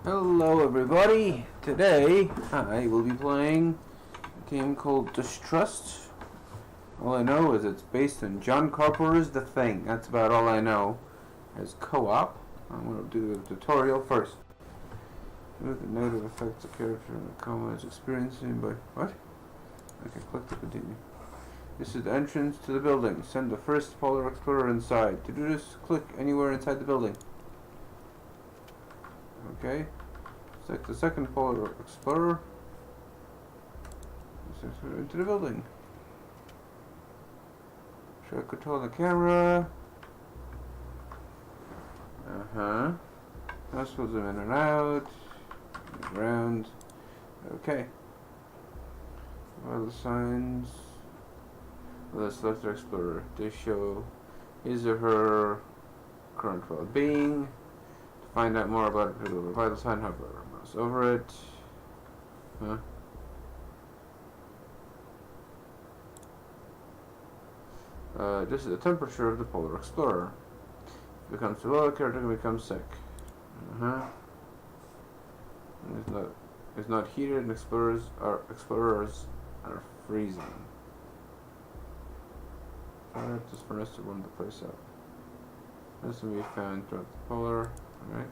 Hello everybody! Today I will be playing a game called Distrust. All I know is it's based on John Carpenter's The Thing. That's about all I know. As co-op, I'm going to do the tutorial first. With the negative effects a character in the coma is experiencing by... What? Okay, click to continue. This is the entrance to the building. Send the first Polar Explorer inside. To do this, click anywhere inside the building. Okay. Select the second Polar Explorer. Into the building. Try to control the camera. Now supposed them in and out. Around. Okay. Vital signs. Let's select the Explorer. They show his or her current well-being. To find out more about a particular vital sign, hover mouse over it. This is the temperature of the Polar Explorer. If it becomes too low, the character can become sick. It's not heated, and explorers are freezing. Fire up this furnace to warm the place up. This can be found throughout the polar. Alright.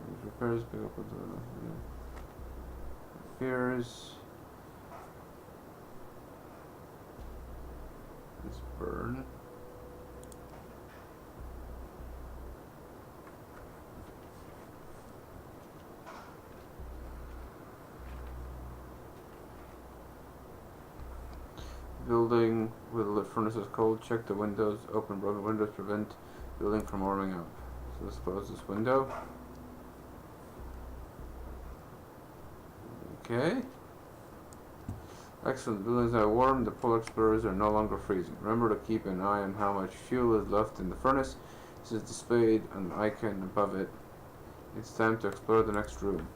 These repairs pick up with the appears. Let's burn. Building with lit furnaces cold. Check the windows. Open broken windows. Prevent building from warming up. So let's close this window. Okay. Excellent. Buildings are warm. The Polar Explorers are no longer freezing. Remember to keep an eye on how much fuel is left in the furnace. This is displayed on the icon above it. It's time to explore the next room.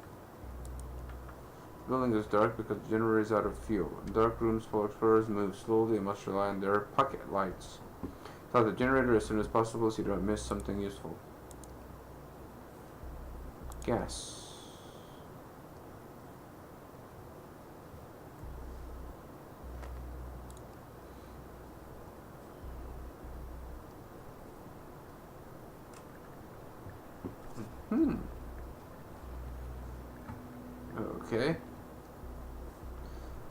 The building is dark because the generator is out of fuel. In dark rooms, Polar Explorers move slowly and must rely on their pocket lights. Start the generator as soon as possible so you don't miss something useful. Gas. Okay.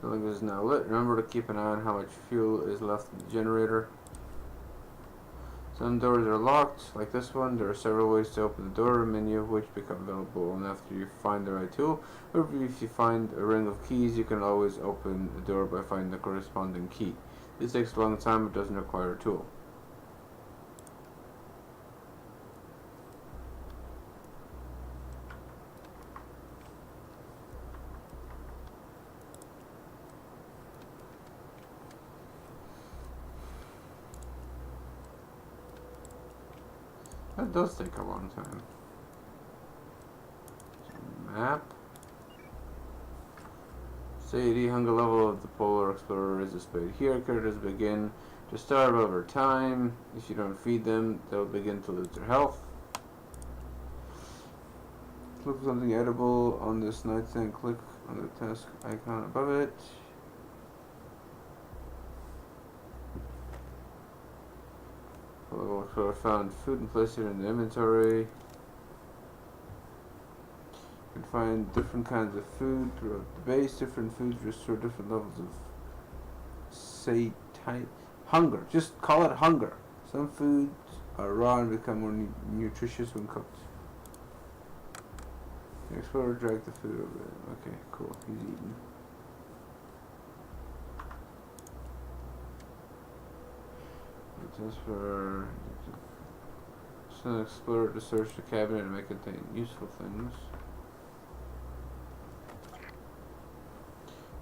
The building is now lit. Remember to keep an eye on how much fuel is left in the generator. Some doors are locked, like this one. There are several ways to open the door, many of which become available only after you find the right tool. Or if you find a ring of keys, you can always open the door by finding the corresponding key. This takes a long time but doesn't require a tool. That does take a long time. Map. Say the hunger level of the Polar Explorer is displayed here. Characters begin to starve over time. If you don't feed them, they'll begin to lose their health. Look for something edible on this nightstand. Click on the task icon above it. So I found food and placed it in the inventory. You can find different kinds of food throughout the base. Different foods restore different levels of hunger. Just call it hunger. Some foods are raw and become more nutritious when cooked. The explorer dragged the food over it. Okay, cool. He's eating. Transfer. Send an explorer to search the cabinet and may contain useful things.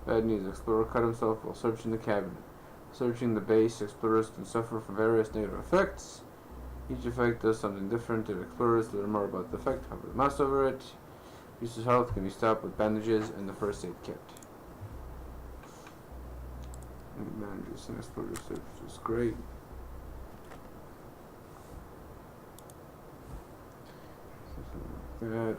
Bad news. Explorer cut himself while searching the cabinet. Searching the base, explorers can suffer from various negative effects. Each effect does something different. If explorers learn more about the effect, hover the mouse over it. User's health can be stopped with bandages and the first aid kit. Bandages and explorer search is great. That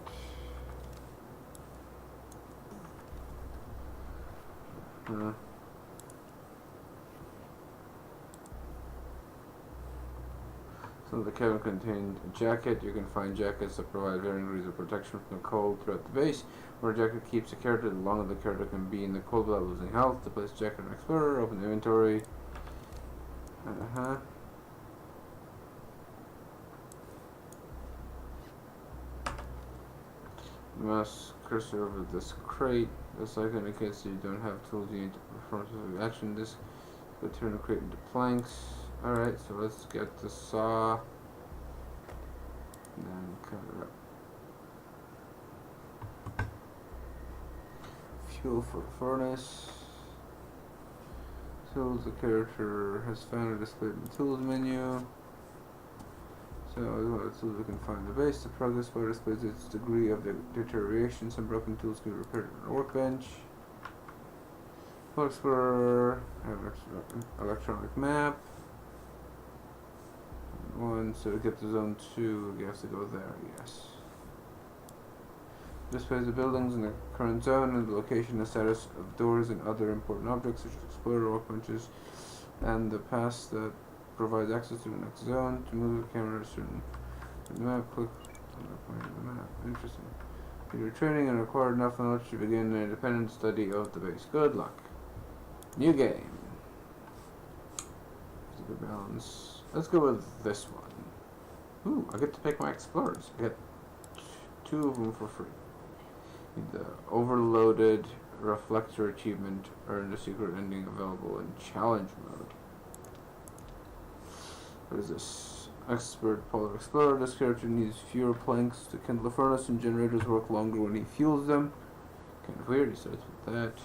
So the cabin contained a jacket. You can find jackets that provide varying degrees of protection from the cold throughout the base. Where a jacket keeps a character, the longer the character can be in the cold without losing health. To place jacket on Explorer, open the inventory. Mouse cursor over this crate. This icon indicates that you don't have tools you need to perform specific action. This will turn the crate into planks. Alright, so let's get the saw. And then cut it up. Fuel for the furnace. Tools the character has found are displayed in the tools menu. So the tools we can find the base. The progress bar displays its degree of deterioration. Some broken tools can be repaired on a workbench. Looks for electronic map. One, so to get to zone 2, you have to go there, yes. Displays the buildings in the current zone and the location and status of doors and other important objects such as explorer workbenches and the pass that provides access to the next zone. To move the camera to certain the map, click on the point of the map. Interesting. If you're training and require enough knowledge to begin an independent study of the base. Good luck. New game. There's a good balance. Let's go with this one. Ooh, I get to pick my explorers. I get 2 of them for free. The overloaded reflector achievement earned a secret ending available in challenge mode. What is this? Expert polar explorer. This character needs fewer planks to kindle a furnace, and generators work longer when he fuels them. Kind of weird. He starts with that.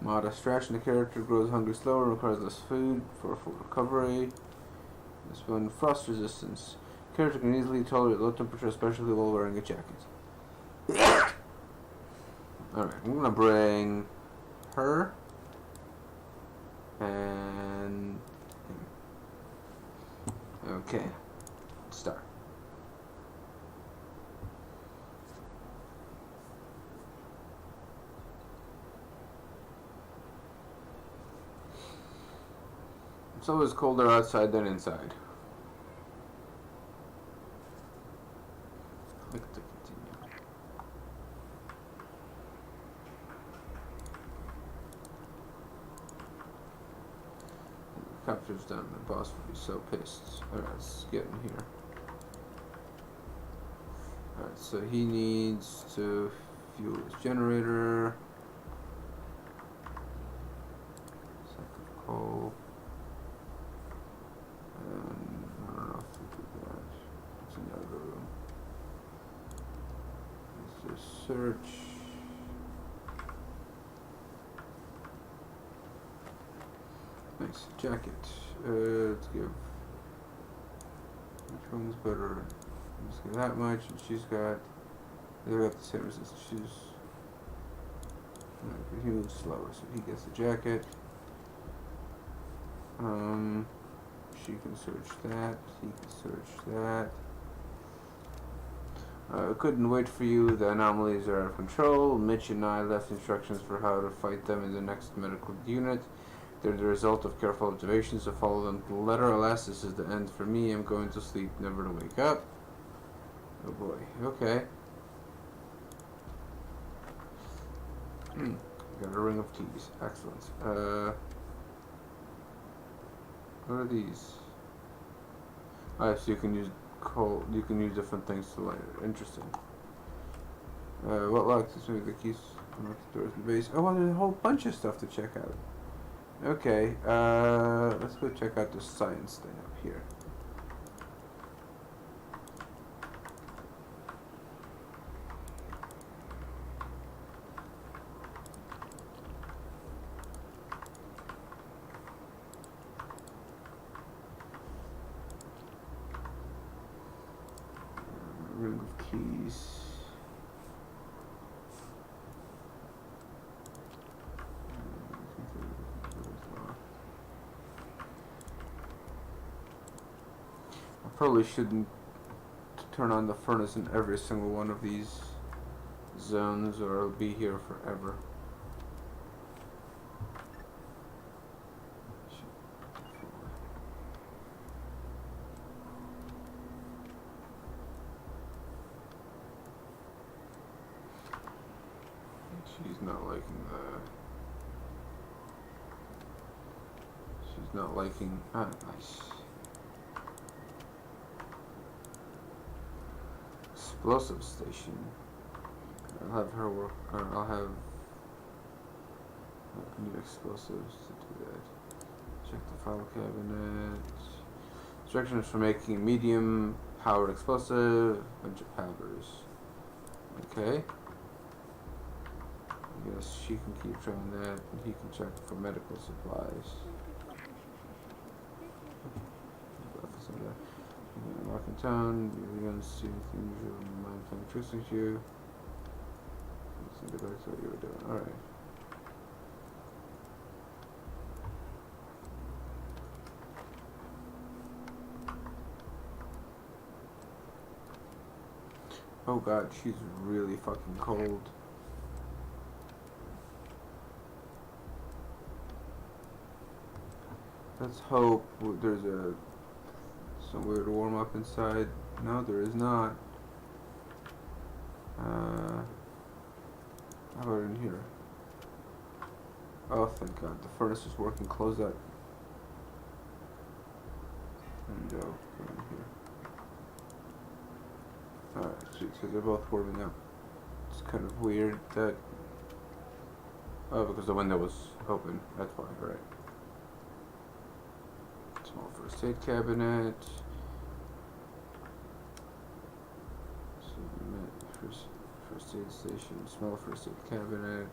Modest ration. The character grows hungry slower and requires less food for a full recovery. This one, frost resistance. Character can easily tolerate low temperature, especially while wearing a jacket. Alright, I'm gonna bring her and him. Okay, start. It's always colder outside than inside. Click to continue. The capture's done. The boss will be so pissed. Alright, let's get in here. Alright, so he needs to fuel his generator. Second coal. I don't know if we do that. It's another room. Let's just search. Nice jacket. Let's give. Which one's better? Let's give that much, and she's got. They've got the same resistance. He moves slower, so he gets the jacket. She can search that. He can search that. Couldn't wait for you. The anomalies are out of control. Mitch and I left instructions for how to fight them in the next medical unit. They're the result of careful observation, so follow them to the letter. Alas, this is the end for me. I'm going to sleep, never to wake up. Oh boy. Okay. Got a ring of keys. Excellent. What are these? Alright, so you can use coal. You can use different things to light it. Interesting. What locks this? Maybe the keys unlock the doors in the base. Oh, well, there's a whole bunch of stuff to check out. Okay. Let's go check out the science thing up here. Ring of keys. I probably shouldn't turn on the furnace in every single one of these. zones or I'll be here forever. She's not liking She's not liking. Ah, nice. Explosive station. I'll have her work, or I'll have. I need explosives to do that. Check the file cabinet. Instructions for making medium powered explosive. Bunch of powders. Okay. Yes, she can keep trying that, and he can check for medical supplies. Lock in town, you're going to see anything usual in mind playing tricks with you. Let's get back to what you were doing. Alright. Oh god, she's really fucking cold. Let's hope there's somewhere to warm up inside. No, there is not. How about in here? Oh, thank god, the furnace is working. Close that window. Go in here. Alright, sweet, so they're both warming up. It's kind of weird that... Oh, because the window was open. That's why, right. Small first aid cabinet. First aid station. Small first aid cabinet.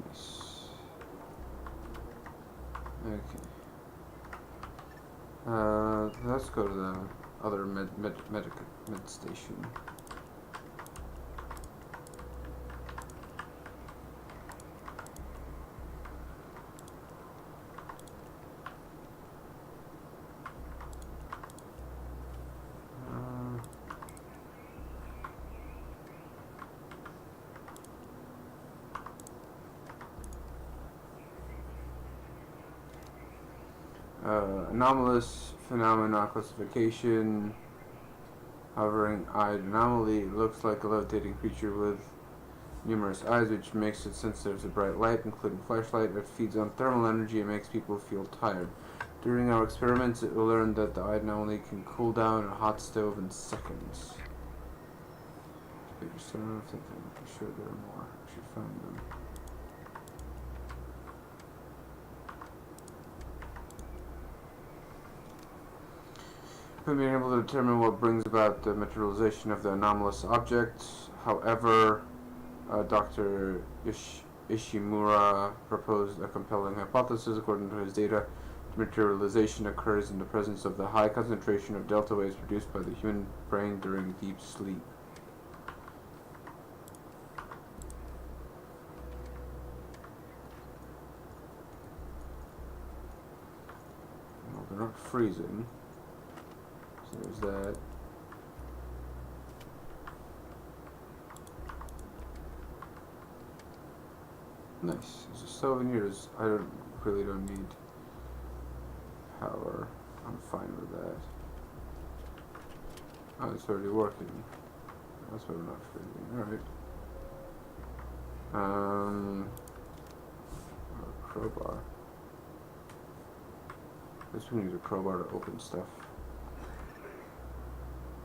Nice. Okay. Let's go to the other med station. Anomalous phenomena classification. Hovering eyed anomaly. Looks like a rotating creature with numerous eyes, which makes it sensitive to bright light, including flashlight. It feeds on thermal energy and makes people feel tired. During our experiments, it will learn that the eyed anomaly can cool down a hot stove in seconds. I'm sure there are more. I should find them. Being able to determine what brings about the materialization of the anomalous object. However, Dr. Ishimura proposed a compelling hypothesis. According to his data, materialization occurs in the presence of the high concentration of delta waves produced by the human brain during deep sleep. Well, they're not freezing. There's that. Nice. There's a stove in here. I really don't need power. I'm fine with that. Oh, it's already working. That's why we're not freezing. Alright. A crowbar. I guess we need a crowbar to open stuff.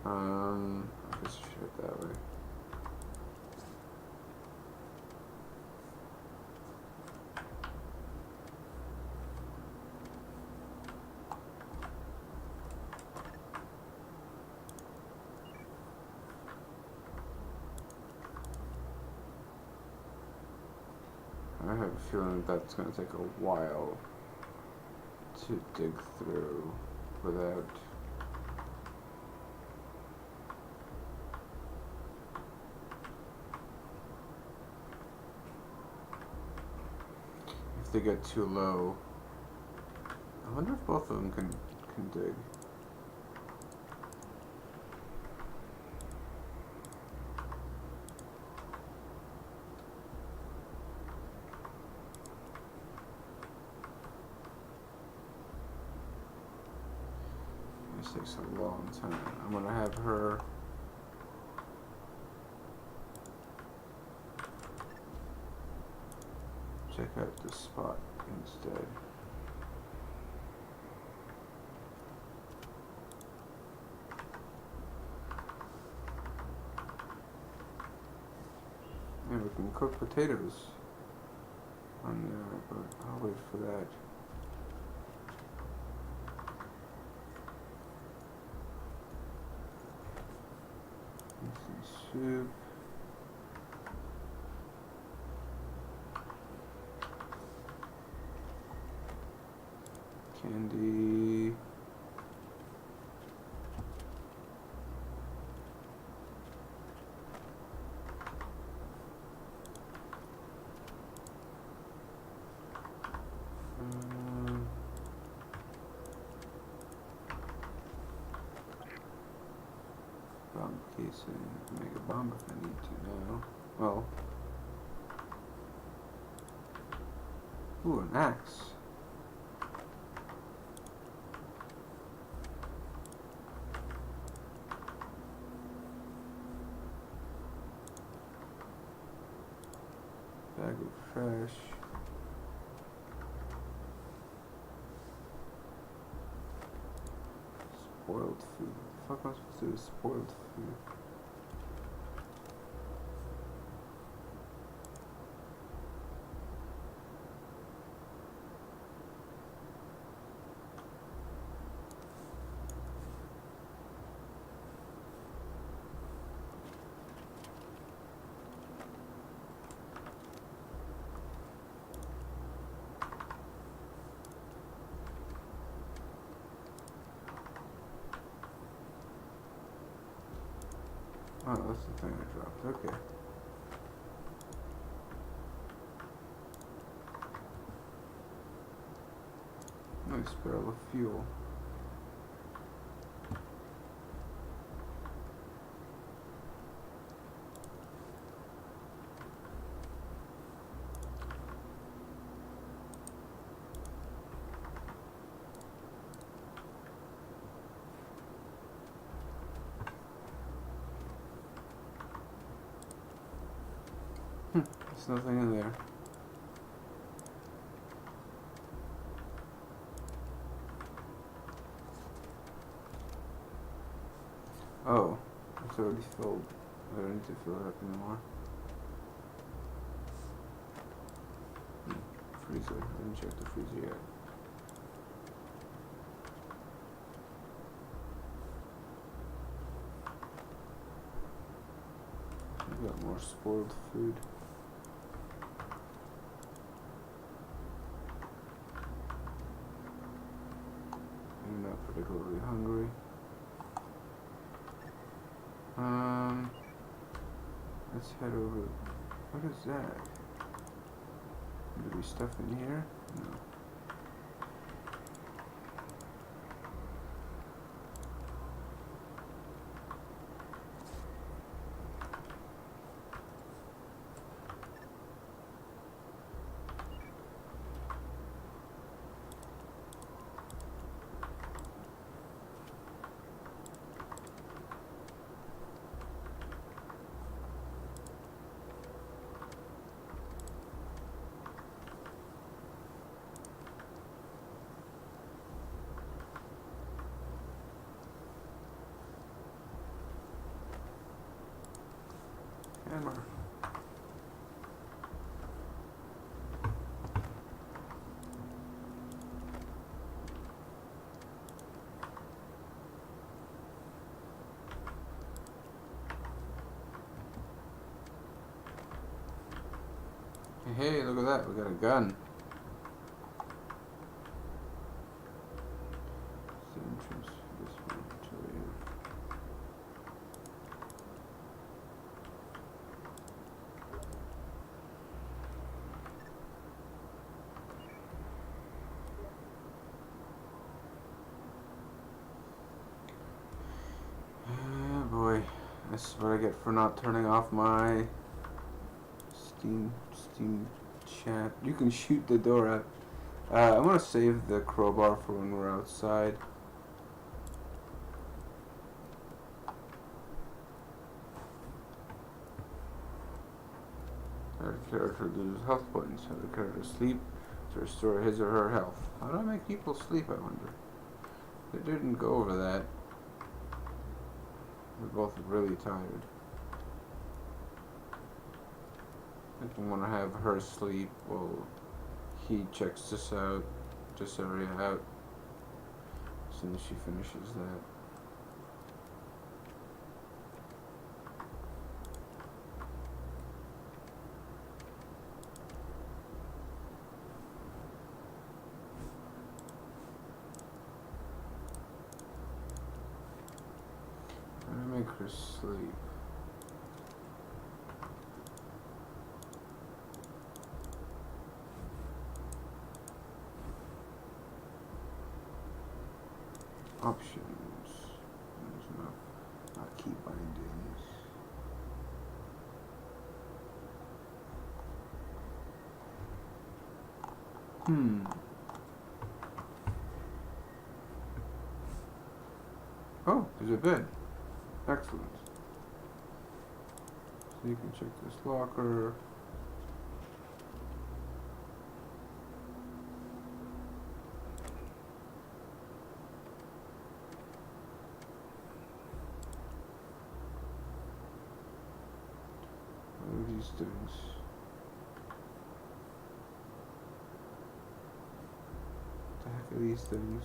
I guess I should it that way. I have a feeling that's going to take a while to dig through without... If they get too low, I wonder if both of them can dig. This takes a long time. I'm gonna have her check out this spot instead. And we can cook potatoes on there, but I'll wait for that. Some soup. Candy. Bomb casing. Make a bomb if I need to now. Well. Ooh, an axe. Bag of trash. Spoiled food. What the fuck am I supposed to do with spoiled food? Oh, that's the thing I dropped. Okay. Nice barrel of fuel. There's nothing in there. Oh, it's already filled. I don't need to fill it up anymore. Freezer. I didn't check the freezer yet. We got more spoiled food. I'm not particularly hungry. Let's head over. What is that? Do we stuff in here? No. Hammer. Hey, look at that, we got a gun. It's the entrance for this one to here. This is what I get for not turning off my Steam chat. You can shoot the door out. I'm gonna save the crowbar for when we're outside. Our character loses health points. Have the character sleep to restore his or her health. How do I make people sleep, I wonder? They didn't go over that. We're both really tired. I don't want to have her sleep while he checks this area out, as soon as she finishes that. I make her sleep. Options. There's no key bindings. Oh, there's a bed. Excellent. So you can check this locker. What are these things? What the heck are these things?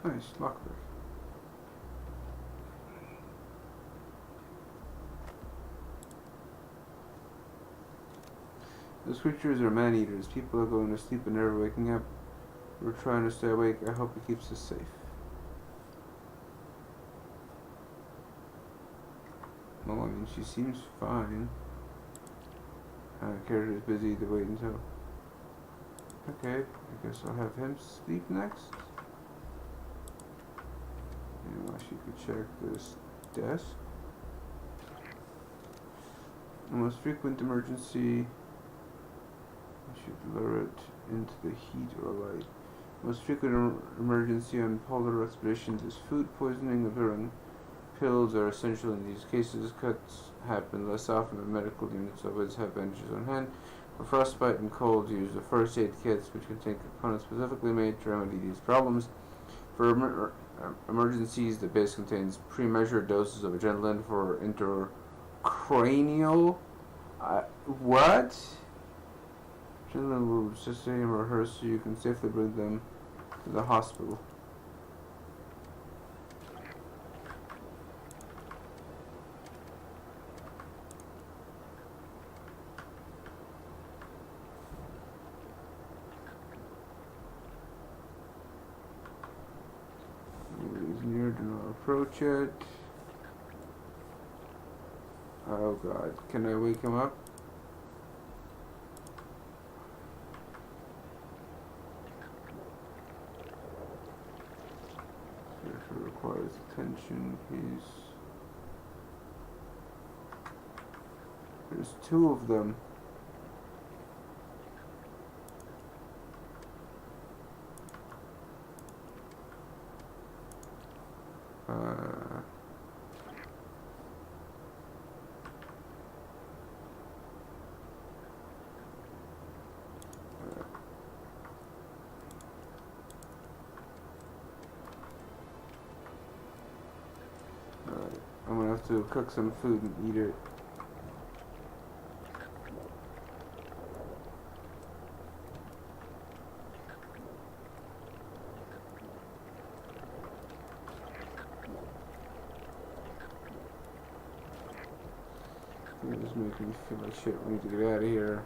Nice, lockpick. Those creatures are man-eaters. People are going to sleep and never waking up. We're trying to stay awake. I hope it keeps us safe. Well, I mean, she seems fine. Character's busy to wait until... Okay, I guess I'll have him sleep next. And while she could check this desk. The most frequent emergency... I should lure it into the heat or light. Most frequent emergency on polar expeditions is food poisoning. Averting pills are essential in these cases. Cuts happen less often, but medical units always have bandages on hand. For frostbite and cold, use the first aid kits, which contain components specifically made to remedy these problems. For emergencies, the base contains pre-measured doses of adrenaline for intracranial. What? Adrenaline will sustain and rehearse so you can safely bring them to the hospital. Nobody's near, do not approach it. Oh god, can I wake him up? Requires attention, please. There's two of them. I'm gonna have to cook some food and eat it. This is making me feel like shit. We need to get out of here.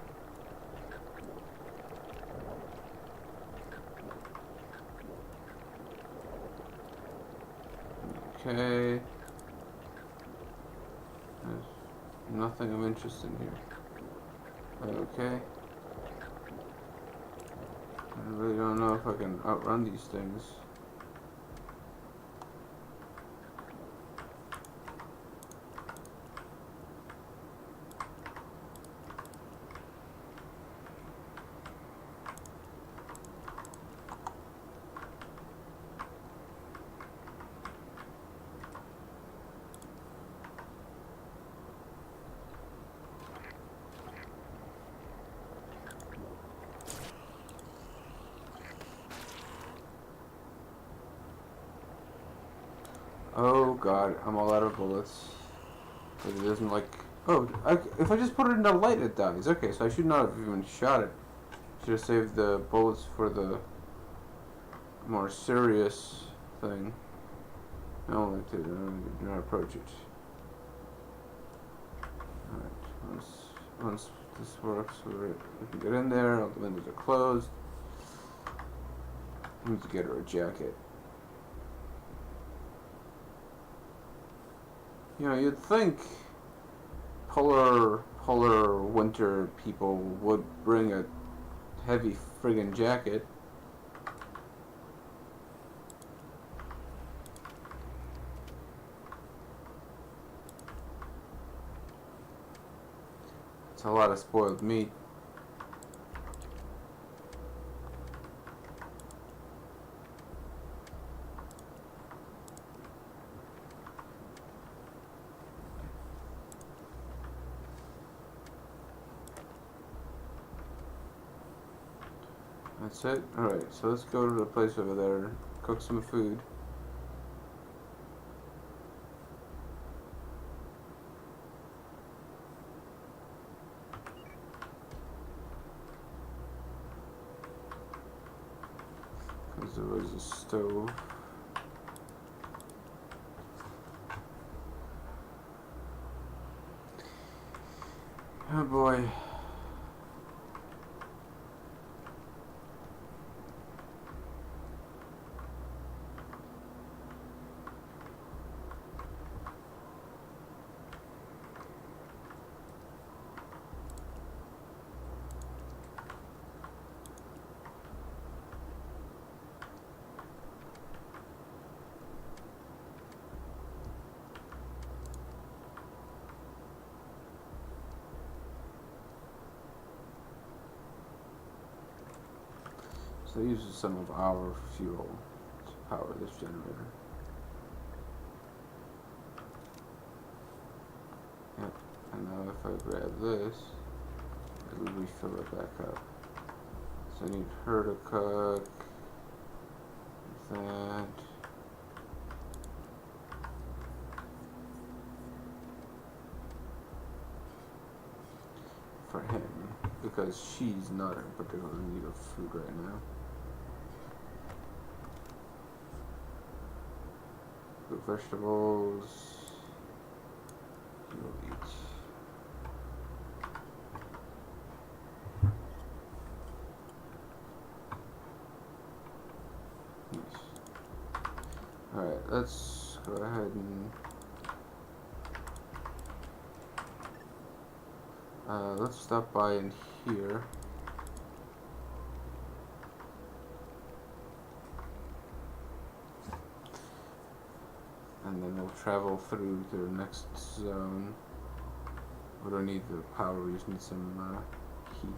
Okay. Nothing of interest in here. Okay. I really don't know if I can outrun these things. Oh god, I'm all out of bullets. But it doesn't like... Oh, if I just put it in the light, it dies. Okay, so I should not have even shot it. Should have saved the bullets for the more serious thing. I don't like to do not approach it. Alright, once this works, we can get in there. All the windows are closed. I need to get her a jacket. You know, you'd think polar winter people would bring a heavy friggin' jacket. It's a lot of spoiled meat. That's it? Alright, so let's go to the place over there, cook some food. Because there was a stove. Oh boy. So it uses some of our fuel to power this generator. Yep, and now if I grab this, it'll refill it back up. So I need her to cook that. For him, because she's not in particular need of food right now. Cook vegetables. You'll eat. Nice. Alright, let's go ahead and let's stop by in here. And then we'll travel through to the next zone. We don't need the power, we just need some heat.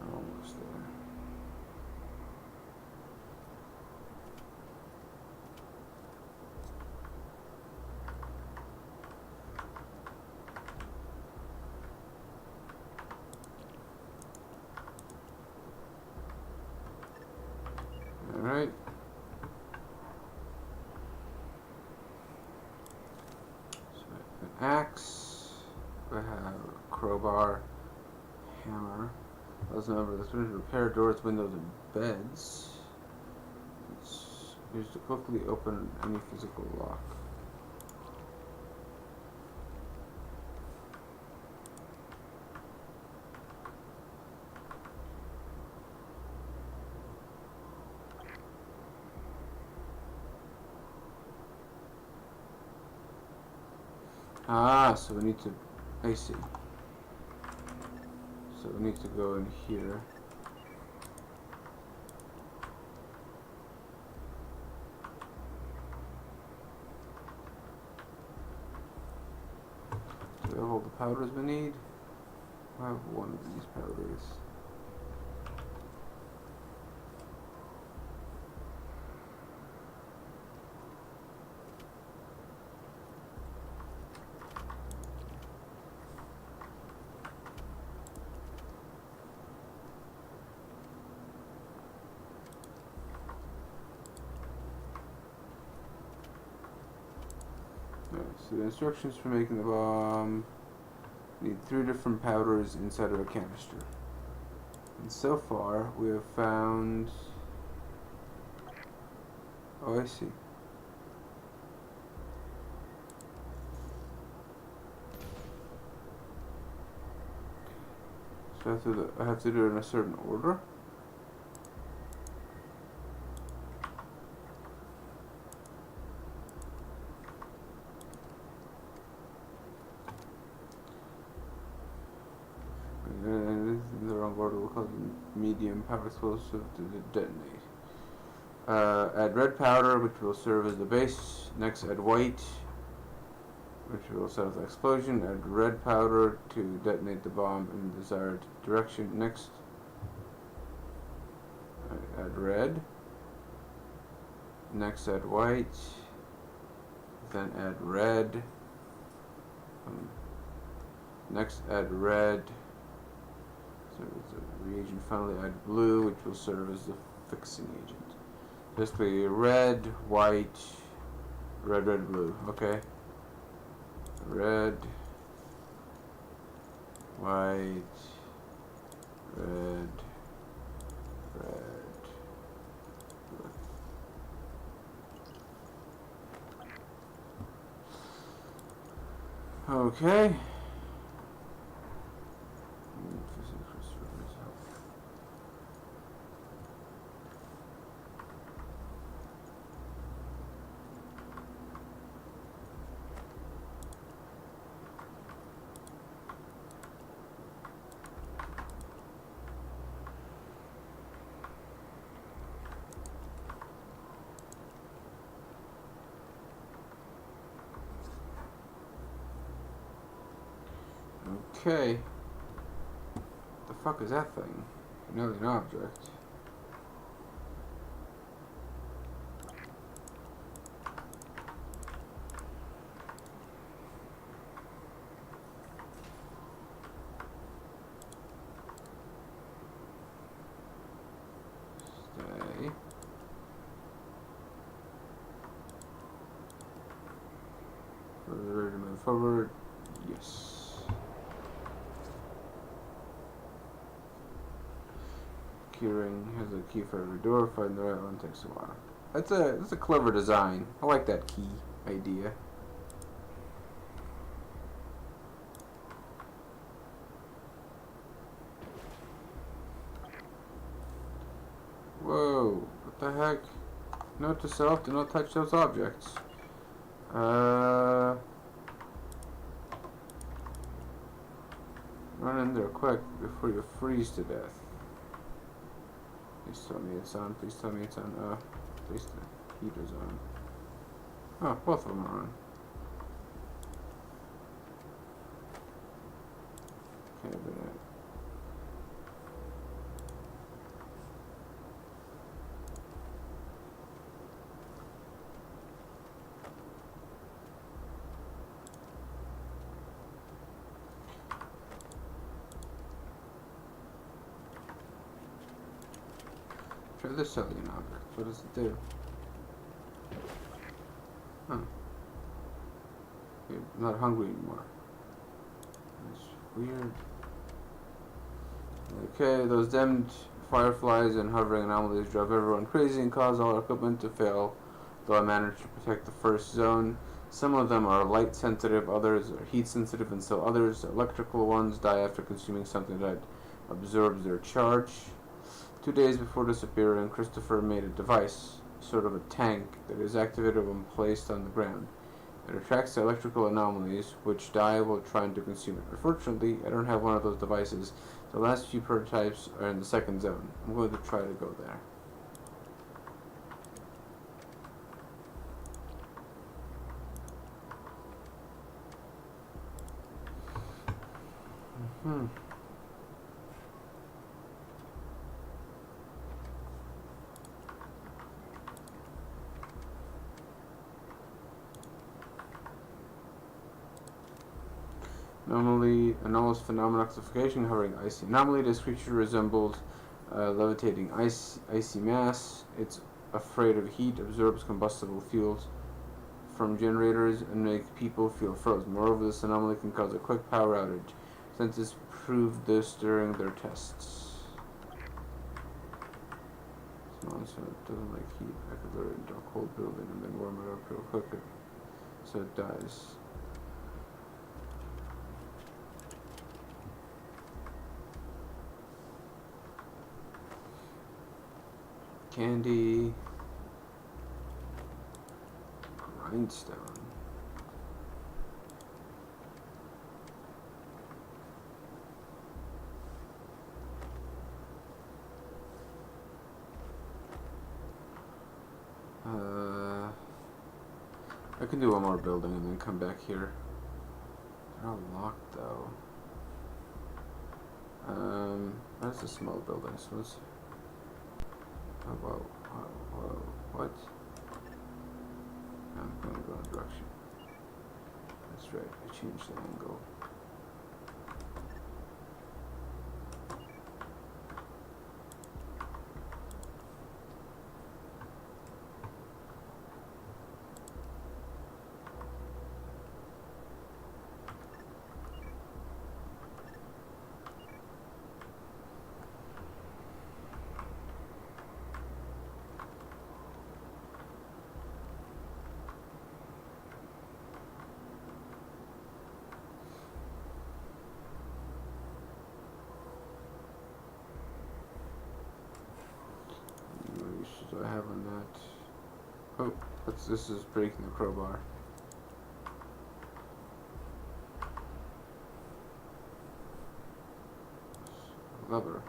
Almost there. Alright. So an axe, we have a crowbar, hammer. Let's remember this one is repair doors, windows, and beds. It's used to quickly open any physical lock. Ah, so we need to... I see. So we need to go in here. Do we have all the powders we need? I have one of these powders. So the instructions for making the bomb need 3 different powders inside of a canister. And so far we have found... Oh, I see. So I have to do it in a certain order. In the wrong order, we'll call it medium power explosive to detonate. Add red powder, which will serve as the base. Next, add white, which will set off the explosion. Add red powder to detonate the bomb in the desired direction. Next, add red. Next, add white. Then add red. Next, add red. So it's a reagent. Finally, add blue, which will serve as the fixing agent. Basically, red, white, red, red, blue. Okay. Red, white, red, red, blue. Okay. Okay. The fuck is that thing? Another an object. Stay. Ready to move forward. Yes. Keyring has a key for every door. Find the right one takes a while. That's a clever design. I like that key idea. Whoa! What the heck? Note to self: do not touch those objects. Run in there quick before you freeze to death. Please tell me it's on. Please tell me it's on. At least the heater's on. Oh, both of them are on. Okay, but try this alien object. What does it do? Huh. You're not hungry anymore. That's weird. Okay, those damned fireflies and hovering anomalies drive everyone crazy and cause all our equipment to fail, though I managed to protect the first zone. Some of them are light sensitive, others are heat sensitive, and still others, electrical ones, die after consuming something that absorbs their charge. 2 days before disappearing, Christopher made a device, sort of a tank, that is activated when placed on the ground. It attracts electrical anomalies, which die while trying to consume it. Unfortunately, I don't have one of those devices. The last few prototypes are in the second zone. I'm going to try to go there. Anomaly, anomalous phenomena classification hovering icy anomaly. This creature resembles levitating icy mass. It's afraid of heat, absorbs combustible fuels from generators, and make people feel frozen. Moreover, this anomaly can cause a quick power outage. Scientists proved this during their tests. This monster doesn't like heat. I could lure it into a cold building and then warm it up real quick so it dies. Candy. Grindstone. I can do one more building and then come back here. They're all locked though. That's a small building, so let's... Oh, whoa, what? I'm gonna go in the direction. That's right, I changed the angle. What do I have on that? Oh, this is breaking the crowbar. Lever.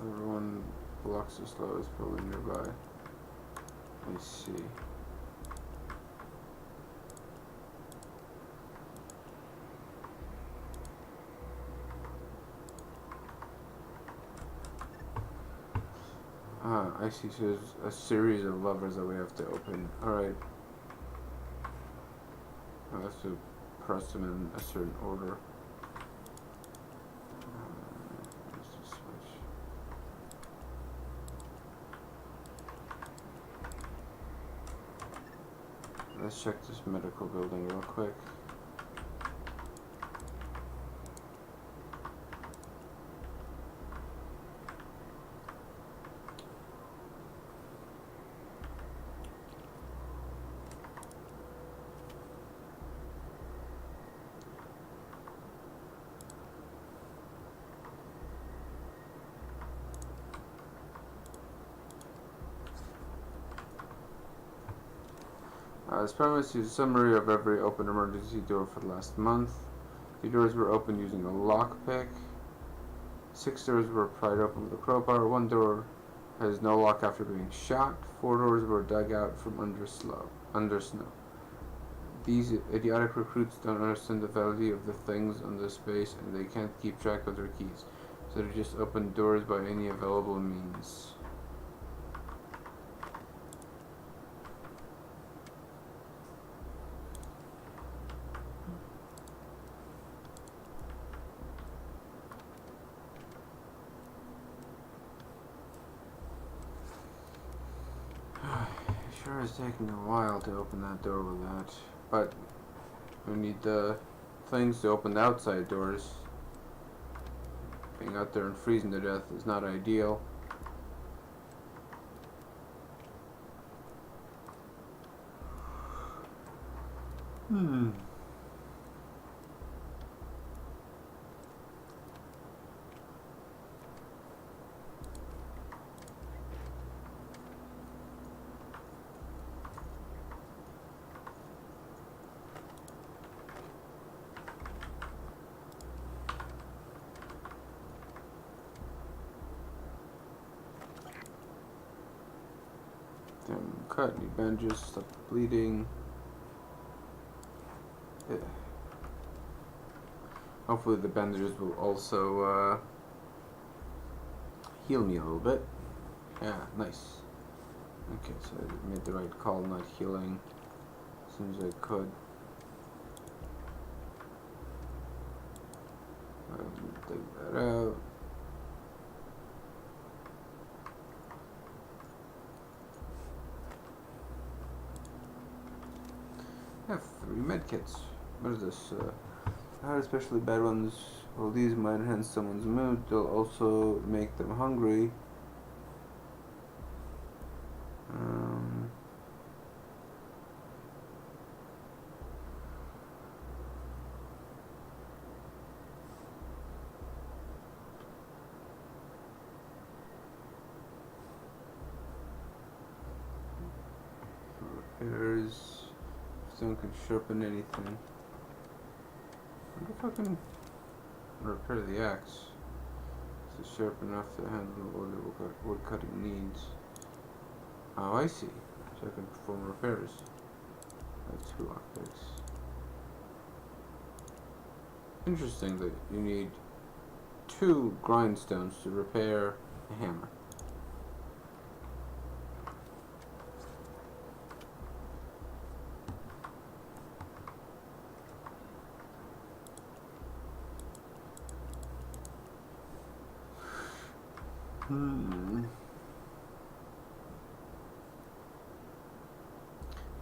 Everyone blocks the slow is probably nearby. I see. I see. So there's a series of levers that we have to open. Alright. I have to press them in a certain order. Let's just switch. Let's check this medical building real quick. This premise is a summary of every open emergency door for the last month. 3 doors were opened using a lockpick. 6 doors were pried open with a crowbar. 1 door has no lock after being shot. 4 doors were dug out from under snow. These idiotic recruits don't understand the value of the things on this space, and they can't keep track of their keys, so they just open doors by any available means. Sure is taking a while to open that door with that, but we need the things to open the outside doors. Being out there and freezing to death is not ideal. cut, need bandages, stop the bleeding. Yeah. Hopefully the bandages will also heal me a little bit. Yeah, nice. Okay, so I made the right call, not healing as soon as I could. Take that out. I have 3 medkits. What is this? How especially bad ones. Well, these might enhance someone's mood. They'll also make them hungry. Repairs. If someone can sharpen anything. I wonder if I can repair the axe. It's sharp enough to handle what the wood cutting needs. Oh, I see. So I can perform repairs. I have 2 lockpicks. Interesting that you need 2 grindstones to repair a hammer.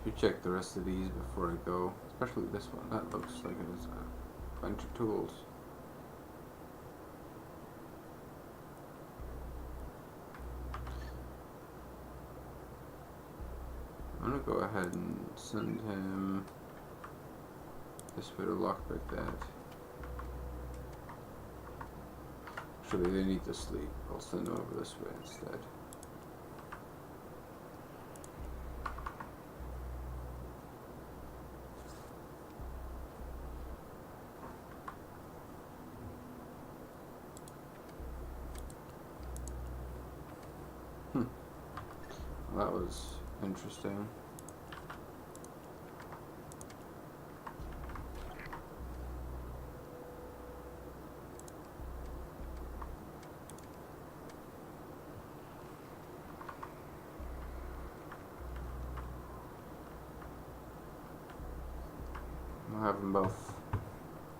Should check the rest of these before I go, especially this one. That looks like it is a bunch of tools. I'm gonna go ahead and send him this way to lockpick that. Actually, they need to sleep. I'll send them over this way instead. That was interesting. I'll have them both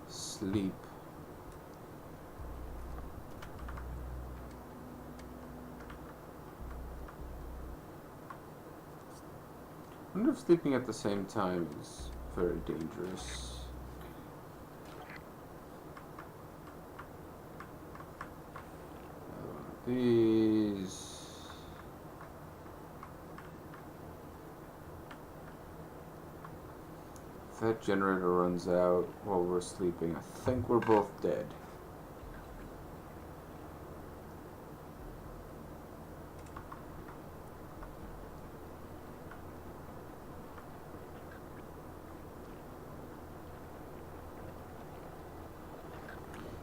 sleep. I wonder if sleeping at the same time is very dangerous. These. If that generator runs out while we're sleeping, I think we're both dead.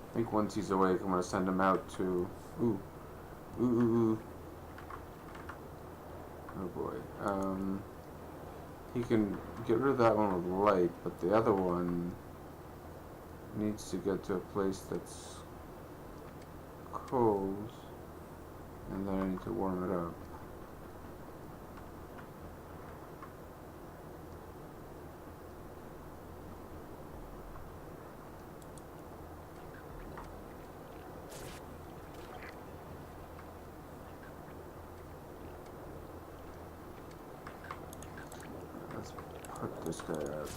I think once he's awake, I'm going to send him out to... Ooh. Oh boy. He can get rid of that one with light, but the other one needs to get to a place that's cold, and then I need to warm it up. Put this guy out.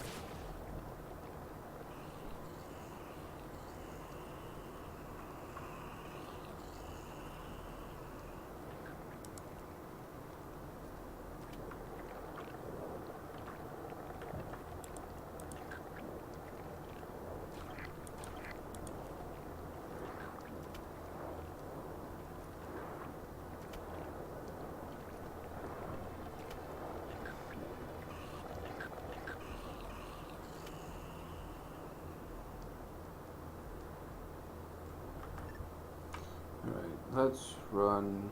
Alright, let's run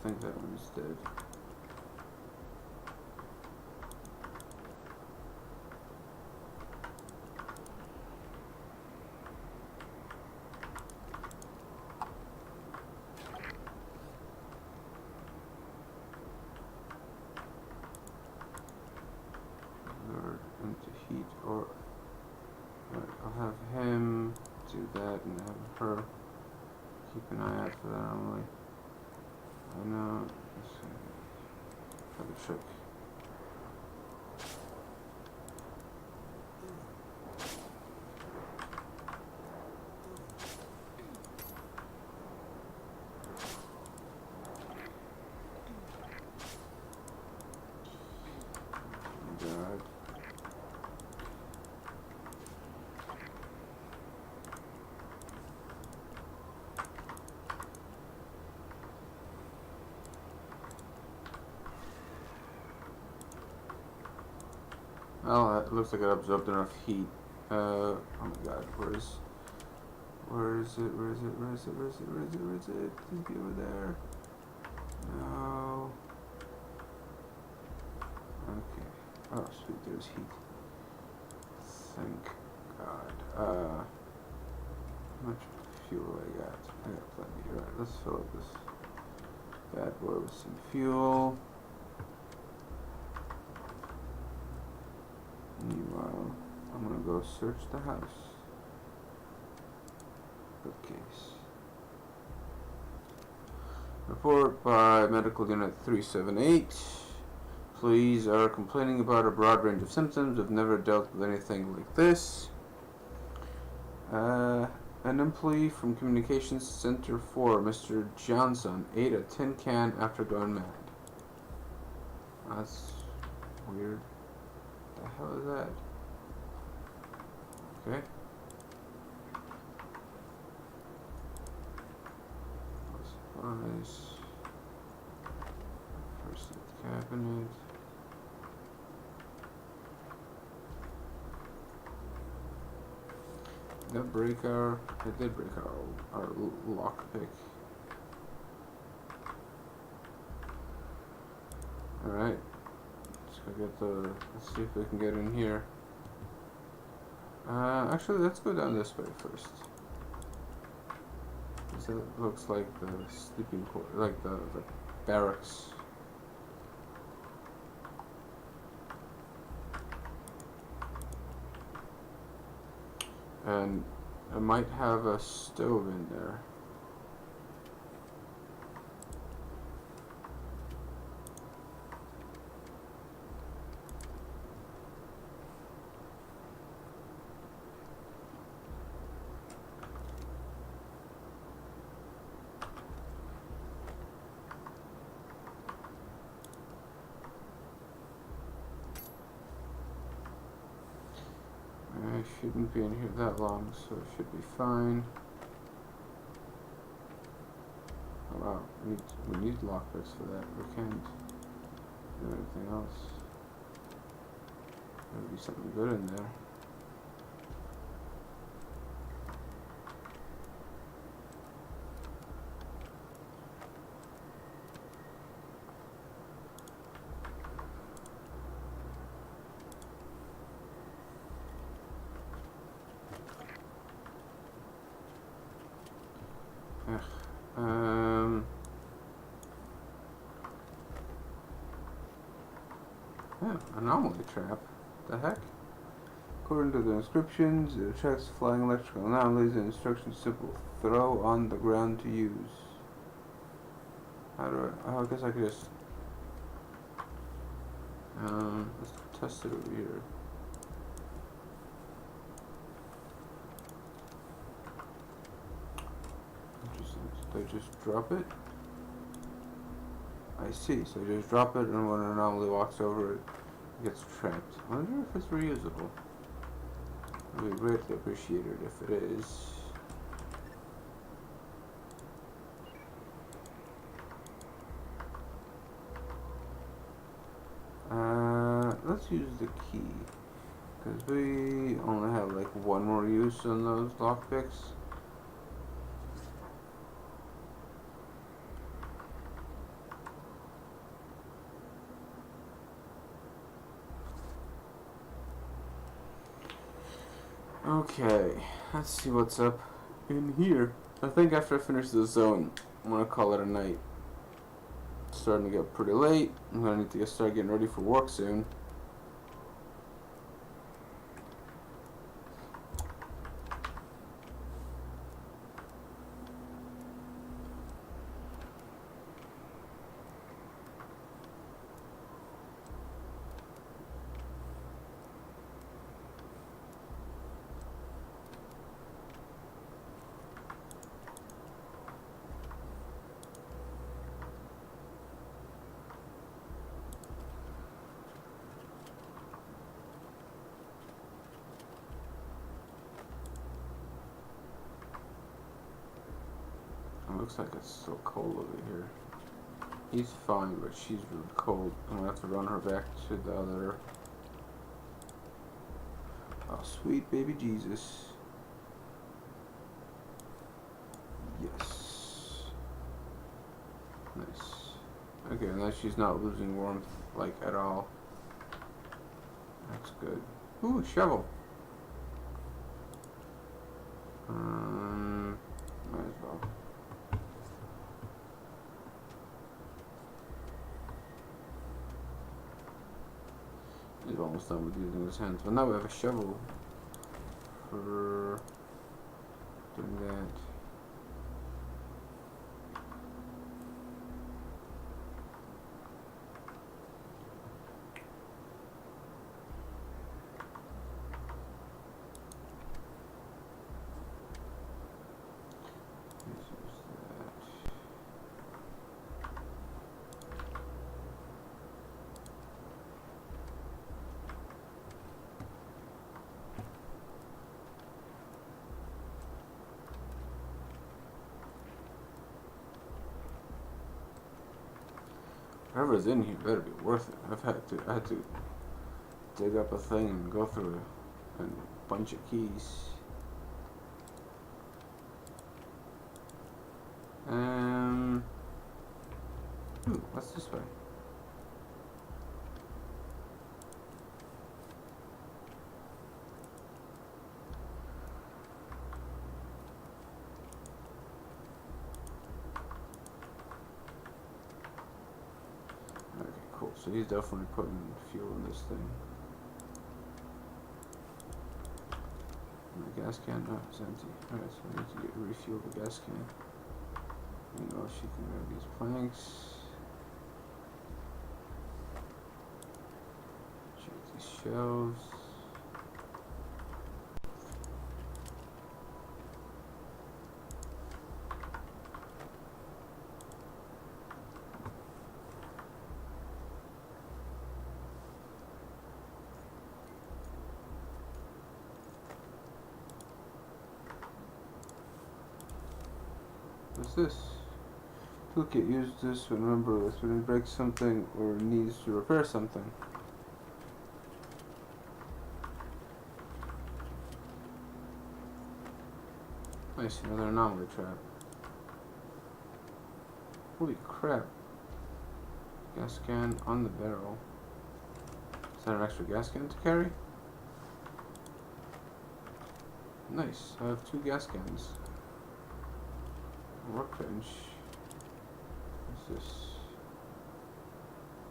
think that one is dead. Lured into heat, or I'll have him do that and have her keep an eye out for that only. I know. Let's see. Have a check. God. Well, it looks like it absorbed enough heat. Oh my god, where is it? Where is it? Please be over there. No. Okay. Oh, sweet, there's heat. Thank God. How much fuel I got? I got plenty. Alright, let's fill up this bad boy with some fuel. Meanwhile, I'm gonna go search the house. Bookcase. Report by Medical Unit 378. Employees are complaining about a broad range of symptoms. We've never dealt with anything like this. An employee from Communications Center 4, Mr. Johnson, ate a tin can after going mad. That's weird. What the hell is that? Okay. Supplies. First aid cabinet. Did that break our... It did break our lockpick. Alright. Let's go get the... Let's see if we can get in here. Actually, let's go down this way first. It looks like the sleeping quarters, like the barracks. And I might have a stove in there. I shouldn't be in here that long, so it should be fine. Oh wow, we need lockpicks for that. We can't do anything else. There'll be something good in there. Anomaly trap. The heck? According to the inscriptions, it attracts flying electrical anomalies and instructions simple. Throw on the ground to use. How do I... Oh, I guess I could just... let's test it over here. Interesting. So I just drop it? I see. So you just drop it, and when an anomaly walks over it, gets trapped. I wonder if it's reusable. I would greatly appreciate it if it is. Let's use the key, because we only have like one more use on those lockpicks. Okay, let's see what's up in here. I think after I finish this zone, I'm gonna call it a night. It's starting to get pretty late. I'm gonna need to start getting ready for work soon. It looks like it's still cold over here. He's fine, but she's really cold. I'm gonna have to run her back to the other. Oh, sweet baby Jesus. Yes. Nice. Okay, now she's not losing warmth, like, at all. That's good. Ooh, shovel. Might as well. He's almost done with using his hands. But now we have a shovel for doing that. Whatever's in here better be worth it. I had to dig up a thing and go through a bunch of keys. What's this way? Okay, cool. So he's definitely putting fuel in this thing. The gas can, no, it's empty. Alright, so we need to refuel the gas can. You know, she can grab these planks. Check these shelves. What's this? Toolkit, use this when remember this when it breaks something or needs to repair something. Nice, another anomaly trap. Holy crap. Gas can on the barrel. Is that an extra gas can to carry? Nice, I have 2 gas cans. Workbench. What's this?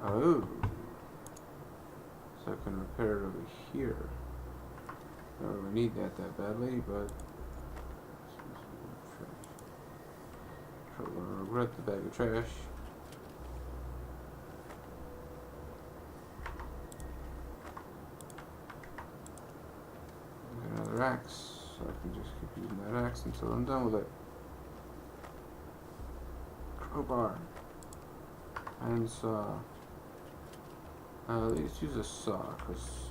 Oh. So I can repair it over here. I don't really need that badly, but I'll regret the bag of trash. Got another axe, so I can just keep using that axe until I'm done with it. Crowbar. And saw. Let's use a saw, because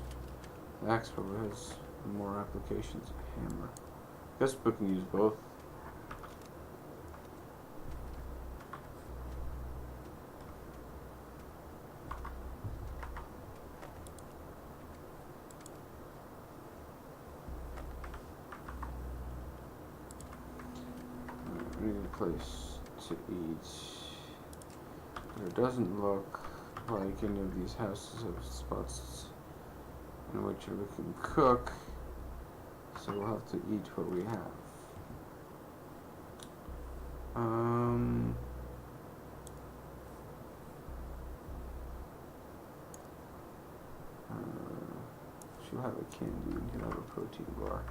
the axe probably has more applications. A hammer. I guess we can use both. We need a place to eat. But it doesn't look like any of these houses have spots in which we can cook. so we'll have to eat what we have. She'll have a candy and he'll have a protein bar.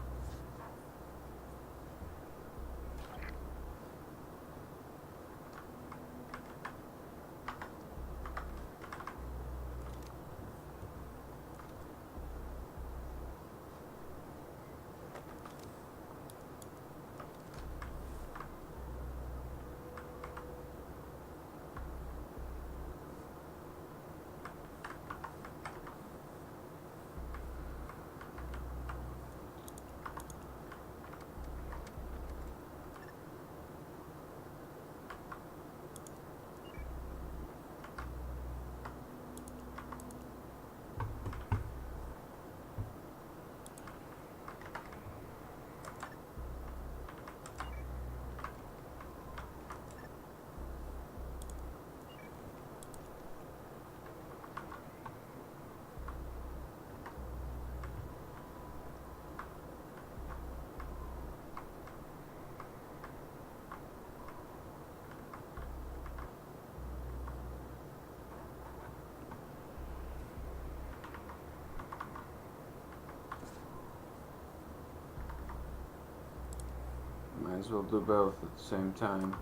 Might as well do both at the same time.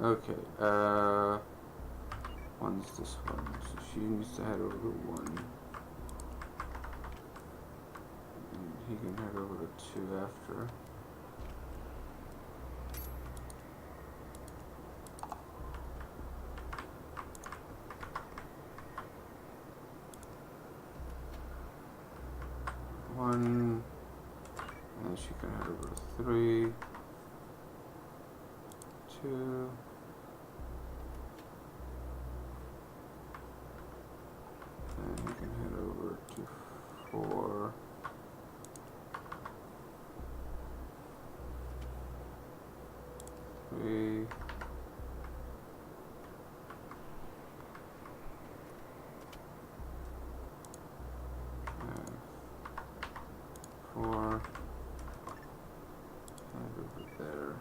Okay, one's this one, so she needs to head over to 1. And he can head over to 2 after. One, and she can head over to 3, 2, and you can head over to 4, 3, 4, and over there.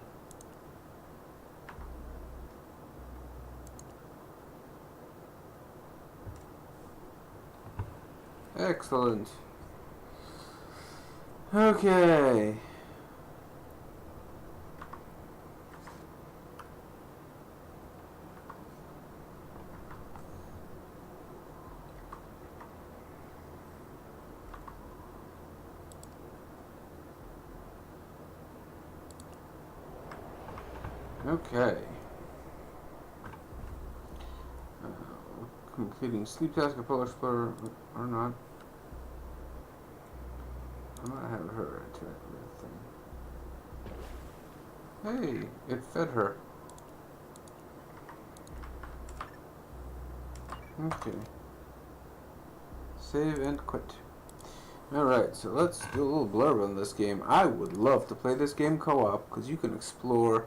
Excellent. Okay. Okay. Completing sleep task, a Polar Explorer, or not. I might have her interact with the thing. Hey, it fed her. Okay. Save and quit. Alright, so let's do a little blurb on this game. I would love to play this game co-op, because you can explore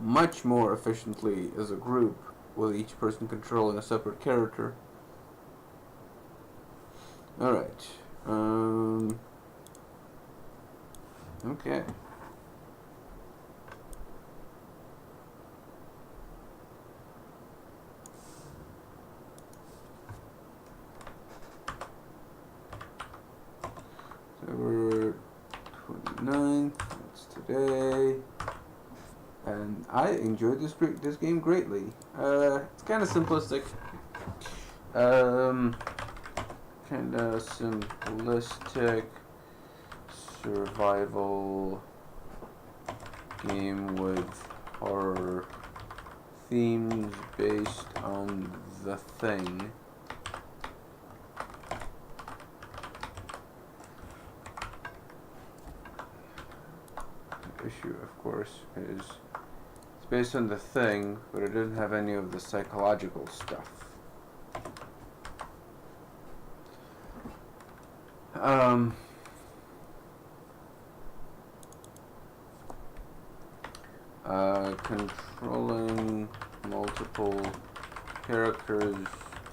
much more efficiently as a group, with each person controlling a separate character. Alright. Okay. So we're 29th, that's today. And I enjoyed this game greatly. It's kind of simplistic. Kind of simplistic survival game with horror themes based on The Thing. The issue, of course, is it's based on The Thing, but it doesn't have any of the psychological stuff. Controlling multiple characters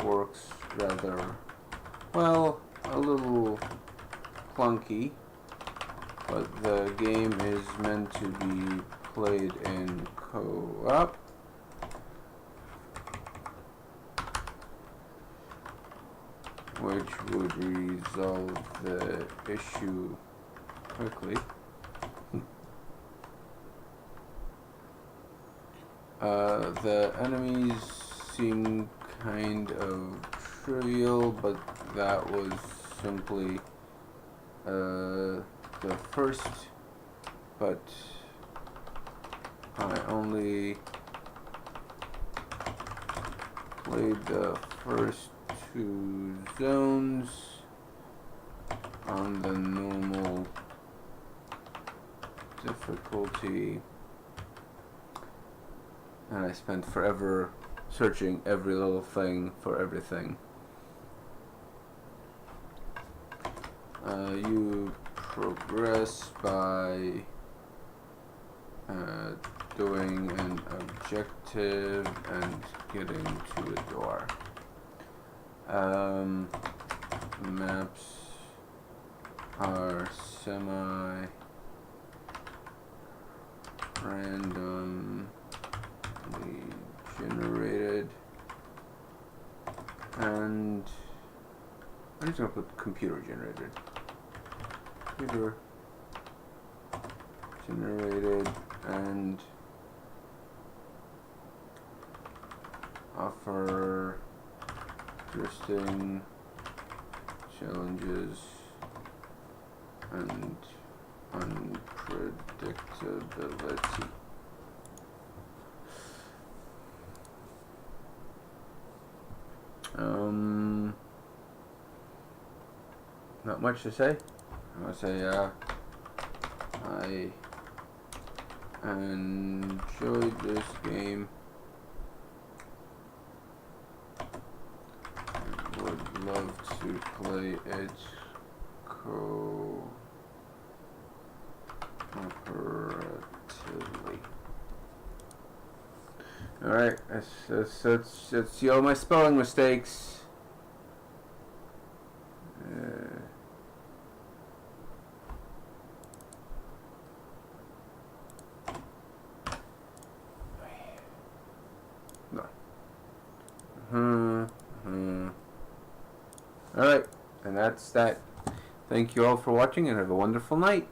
works rather well. a little clunky, but the game is meant to be played in co-op. Which would resolve the issue quickly. The enemies seem kind of trivial, but that was simply the first, but I only played the first 2 zones on the normal difficulty, and I spent forever searching every little thing for everything. You progress by doing an objective and getting to a door. Maps are semi-randomly generated, and I'm just going to put computer generated. Computer generated and offer interesting challenges and unpredictability. Not much to say. I want to say I enjoyed this game. I would love to play it cooperatively. Alright, let's see all my spelling mistakes. Alright, and that's that. Thank you all for watching and have a wonderful night.